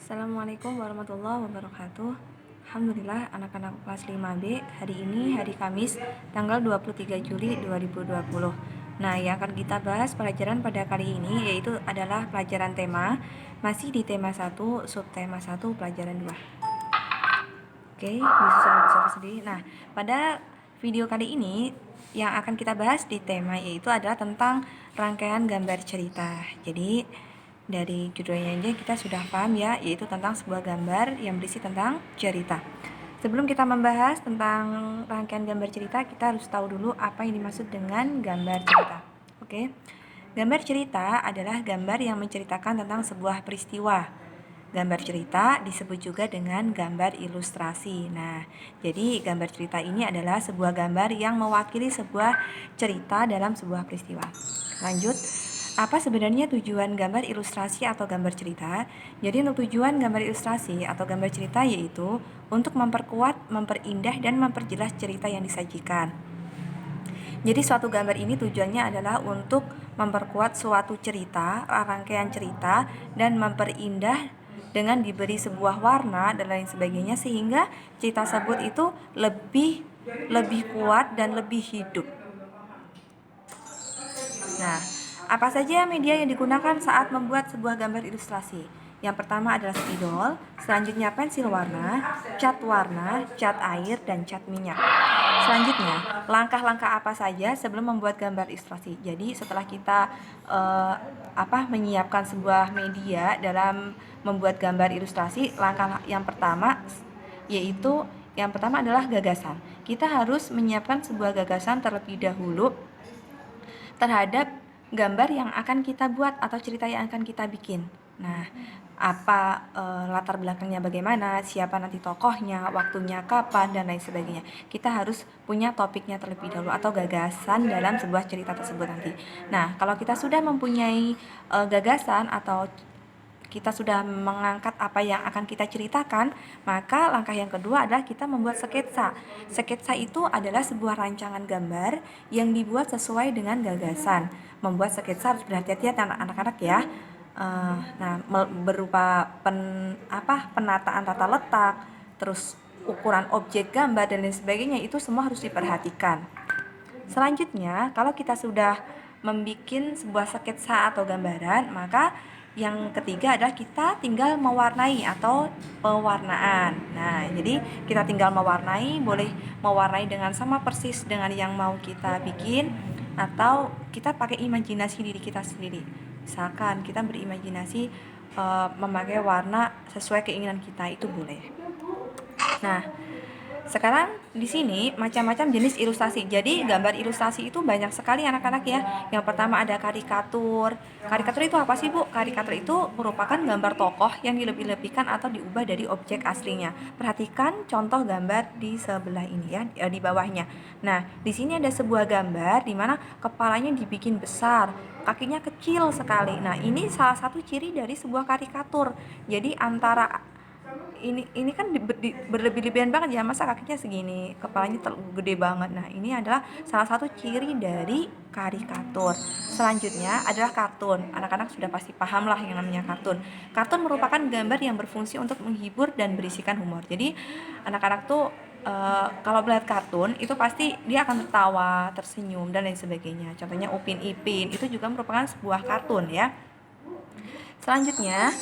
Assalamualaikum warahmatullahi wabarakatuh. Alhamdulillah, anak-anak kelas 5B, hari ini hari Kamis tanggal 23 Juli 2020. Nah, yang akan kita bahas pelajaran pada kali ini yaitu adalah pelajaran tema, masih di tema 1, subtema 1, pelajaran 2. Oke, bisa sendiri. Nah, pada video kali ini yang akan kita bahas di tema yaitu adalah tentang rangkaian gambar cerita. Jadi dari judulnya aja kita sudah paham ya, yaitu tentang sebuah gambar yang berisi tentang cerita. Sebelum kita membahas tentang rangkaian gambar cerita, kita harus tahu dulu apa yang dimaksud dengan gambar cerita. Oke. Gambar cerita adalah gambar yang menceritakan tentang sebuah peristiwa. Gambar cerita disebut juga dengan gambar ilustrasi. Nah, jadi gambar cerita ini adalah sebuah gambar yang mewakili sebuah cerita dalam sebuah peristiwa. Lanjut, apa sebenarnya tujuan gambar ilustrasi atau gambar cerita? Jadi untuk tujuan gambar ilustrasi atau gambar cerita yaitu untuk memperkuat, memperindah, dan memperjelas cerita yang disajikan. Jadi suatu gambar ini tujuannya adalah untuk memperkuat suatu cerita, rangkaian cerita, dan memperindah dengan diberi sebuah warna dan lain sebagainya sehingga cerita tersebut itu lebih kuat dan lebih hidup. Nah, apa saja media yang digunakan saat membuat sebuah gambar ilustrasi? Yang pertama adalah spidol, selanjutnya pensil warna, cat air, dan cat minyak. Selanjutnya, langkah-langkah apa saja sebelum membuat gambar ilustrasi? Jadi setelah kita menyiapkan sebuah media dalam membuat gambar ilustrasi, langkah yang pertama adalah gagasan. Kita harus menyiapkan sebuah gagasan terlebih dahulu terhadap gambar yang akan kita buat atau cerita yang akan kita bikin. Nah, latar belakangnya bagaimana, siapa nanti tokohnya, waktunya kapan, dan lain sebagainya. Kita harus punya topiknya terlebih dahulu atau gagasan dalam sebuah cerita tersebut nanti. Nah, kalau kita sudah mempunyai gagasan atau kita sudah mengangkat apa yang akan kita ceritakan, maka langkah yang kedua adalah kita membuat sketsa. Sketsa itu adalah sebuah rancangan gambar yang dibuat sesuai dengan gagasan. Membuat sketsa harus berhati-hati anak-anak ya. Berupa penataan tata letak, terus ukuran objek gambar dan lain sebagainya, itu semua harus diperhatikan. Selanjutnya, kalau kita sudah membuat sebuah sketsa atau gambaran, maka yang ketiga adalah kita tinggal mewarnai atau pewarnaan. Nah, jadi kita tinggal mewarnai, boleh mewarnai dengan sama persis dengan yang mau kita bikin, atau kita pakai imajinasi diri kita sendiri. Misalkan kita berimajinasi memakai warna sesuai keinginan kita, itu boleh. Nah, sekarang di sini macam-macam jenis ilustrasi. Jadi gambar ilustrasi itu banyak sekali anak-anak ya. Yang pertama ada karikatur. Karikatur itu apa sih, Bu? Karikatur itu merupakan gambar tokoh yang dilebih-lebihkan atau diubah dari objek aslinya. Perhatikan contoh gambar di sebelah ini ya, di bawahnya. Nah, di sini ada sebuah gambar di mana kepalanya dibikin besar, kakinya kecil sekali. Nah, ini salah satu ciri dari sebuah karikatur. Jadi antara ini kan berlebih-lebihan banget ya, masa kakinya segini, kepalanya gede banget. Nah, ini adalah salah satu ciri dari karikatur. Selanjutnya adalah kartun. Anak-anak sudah pasti paham lah yang namanya kartun. Kartun merupakan gambar yang berfungsi untuk menghibur dan berisikan humor. Jadi anak-anak tuh kalau melihat kartun itu pasti dia akan tertawa, tersenyum, dan lain sebagainya. Contohnya Upin Ipin itu juga merupakan sebuah kartun ya. Selanjutnya,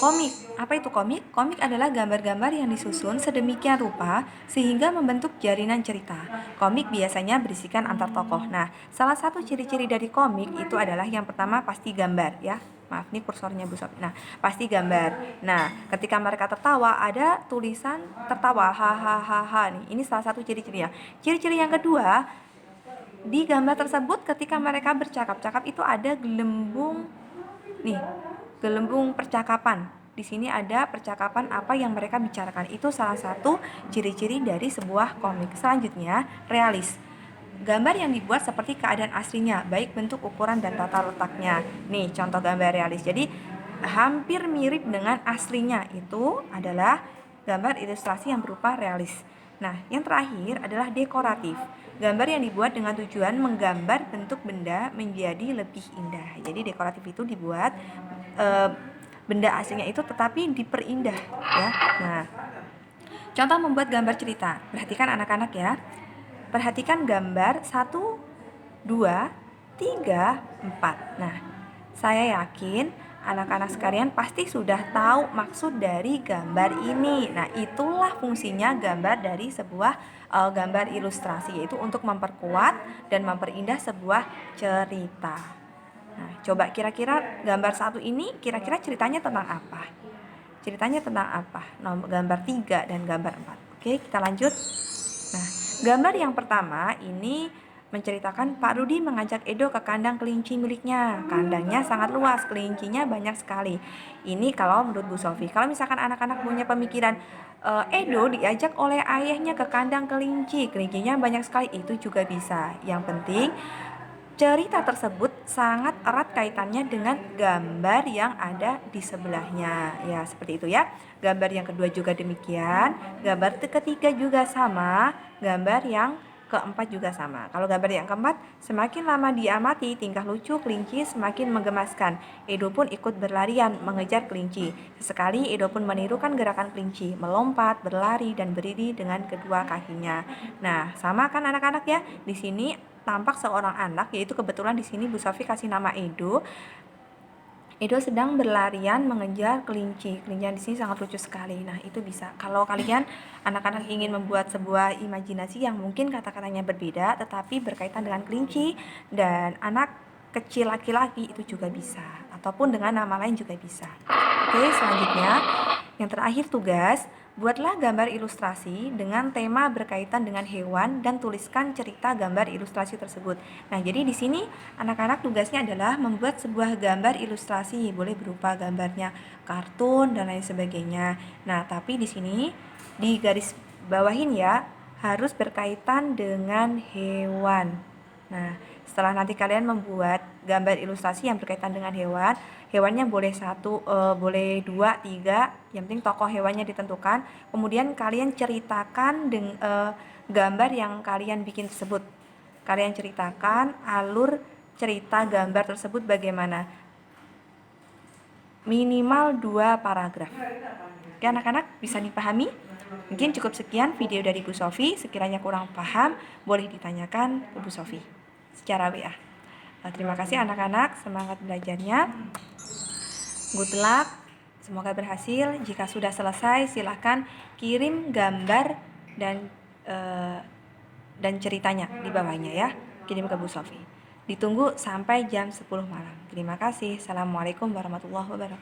komik. Apa itu komik? Komik adalah gambar-gambar yang disusun sedemikian rupa sehingga membentuk jaringan cerita. Komik biasanya berisikan antar tokoh. Nah, salah satu ciri-ciri dari komik itu adalah yang pertama pasti gambar ya. Maaf, nih kursornya Bu Sofi. Nah, pasti gambar. Nah, ketika mereka tertawa ada tulisan tertawa, hahaha. Nih, ini salah satu ciri-cirinya. Ciri-ciri yang kedua, di gambar tersebut ketika mereka bercakap-cakap itu ada gelembung percakapan. Di sini ada percakapan apa yang mereka bicarakan. Itu salah satu ciri-ciri dari sebuah komik. Selanjutnya, realis. Gambar yang dibuat seperti keadaan aslinya, baik bentuk, ukuran, dan tata letaknya. Nih, contoh gambar realis. Jadi, hampir mirip dengan aslinya. Itu adalah gambar ilustrasi yang berupa realis. Nah, yang terakhir adalah dekoratif. Gambar yang dibuat dengan tujuan menggambar bentuk benda menjadi lebih indah. Jadi dekoratif itu dibuat benda aslinya itu tetapi diperindah ya. Nah, contoh membuat gambar cerita. Perhatikan anak-anak ya. Perhatikan gambar 1, 2, 3, 4. Nah, saya yakin anak-anak sekalian pasti sudah tahu maksud dari gambar ini. Nah, itulah fungsinya gambar dari sebuah gambar ilustrasi, yaitu untuk memperkuat dan memperindah sebuah cerita. Nah, coba kira-kira gambar 1 ini kira-kira ceritanya tentang apa? Ceritanya tentang apa? Gambar 3 dan gambar 4. Oke, kita lanjut. Nah, gambar yang pertama ini menceritakan Pak Rudi mengajak Edo ke kandang kelinci miliknya. Kandangnya sangat luas, kelincinya banyak sekali. Ini kalau menurut Bu Sofi. Kalau misalkan anak-anak punya pemikiran Edo diajak oleh ayahnya ke kandang kelinci, kelincinya banyak sekali, itu juga bisa. Yang penting cerita tersebut sangat erat kaitannya dengan gambar yang ada di sebelahnya. Ya, seperti itu ya. Gambar yang kedua juga demikian. Gambar ketiga juga sama. Gambar yang keempat juga sama. Kalau gambar yang keempat, semakin lama diamati tingkah lucu kelinci semakin menggemaskan. Edo pun ikut berlarian mengejar kelinci. Sesekali Edo pun menirukan gerakan kelinci, melompat, berlari, dan berdiri dengan kedua kakinya. Nah, sama kan anak-anak ya? Di sini tampak seorang anak, yaitu kebetulan di sini Bu Sofi kasih nama Edo. Edo sedang berlarian mengejar kelinci. Kelincinya di sini sangat lucu sekali. Nah, itu bisa. Kalau kalian anak-anak ingin membuat sebuah imajinasi yang mungkin kata-katanya berbeda tetapi berkaitan dengan kelinci dan anak kecil laki-laki, itu juga bisa. Ataupun dengan nama lain juga bisa. Oke, selanjutnya yang terakhir tugas, buatlah gambar ilustrasi dengan tema berkaitan dengan hewan dan tuliskan cerita gambar ilustrasi tersebut. Nah, jadi di sini anak-anak tugasnya adalah membuat sebuah gambar ilustrasi, boleh berupa gambarnya kartun dan lain sebagainya. Nah, tapi di sini di garis bawahin ya, harus berkaitan dengan hewan. Nah, setelah nanti kalian membuat gambar ilustrasi yang berkaitan dengan hewan, hewannya boleh 1, boleh 2, 3, yang penting tokoh hewannya ditentukan. Kemudian kalian ceritakan gambar yang kalian bikin tersebut. Kalian ceritakan alur cerita gambar tersebut bagaimana. Minimal 2 paragraf. Oke anak-anak, bisa dipahami? Mungkin cukup sekian video dari Bu Sofi. Sekiranya kurang paham, boleh ditanyakan ke Bu Sofi secara WA. Terima kasih anak-anak, semangat belajarnya. Good luck, semoga berhasil. Jika sudah selesai, silahkan kirim gambar dan ceritanya di bawahnya ya. Kirim ke Bu Sofi. Ditunggu sampai jam 10 malam. Terima kasih. Assalamualaikum warahmatullahi wabarakatuh.